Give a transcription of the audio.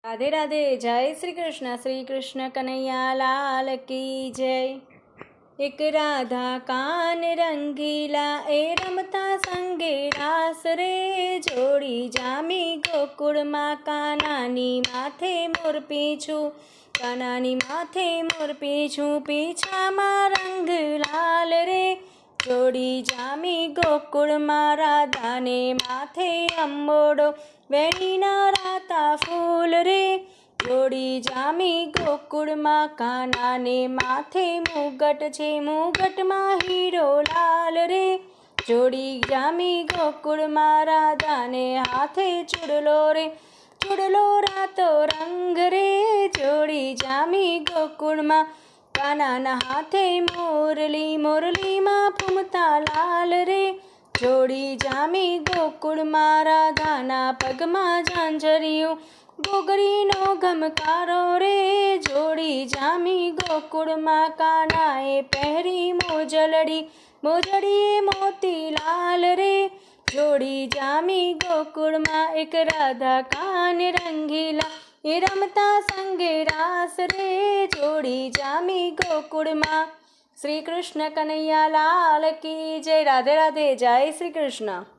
राधे राधे। जय श्री कृष्ण कन्हैया लाल की जय। एक राधा कान रंगीला ए रमता संगे रास रे, जोड़ी जामी गोकुળ માં કાનાની માથે મોર પીછું, કાનાની માથે મોર પીછું, પીછામાં રંગ લાલ રે, જોડી જામી ગોકુળમાં રાધાને માથે અંબોડો, વેણીના રાતા ફૂલ રે, જોડી જામી ગોકુળમાં કાનાને માથે મુગટ છે, મુગટમાં હીરો લાલ રે, જોડી જામી ગોકુળમાં રાધાને હાથે ચૂડલો રે, ચૂડલો રાતો રંગ રે, જોડી જામી ગોકુળમાં કાનાના હાથે મોરલી, મોરલીમાં ફૂમતા લાલ રે, જોડી જામી ગોકુળમાં રાધાના પગમાં ઝાંઝરિયું, ગોગરીનો ગમકારો રે, જોડી જામી ગોકુળમાં કાનાએ પહેરી મોજલડી, મોજડીએ મોતી લાલ રે, જોડી જામી ગોકુળમાં એક રાધા કાન રંગીલા એ રમતા સંગે રાસ રે, જોડી જામી ગોકુળમાં। શ્રી કૃષ્ણ કનૈયા લાલ કી જય। રાધે રાધે। જય શ્રી કૃષ્ણ।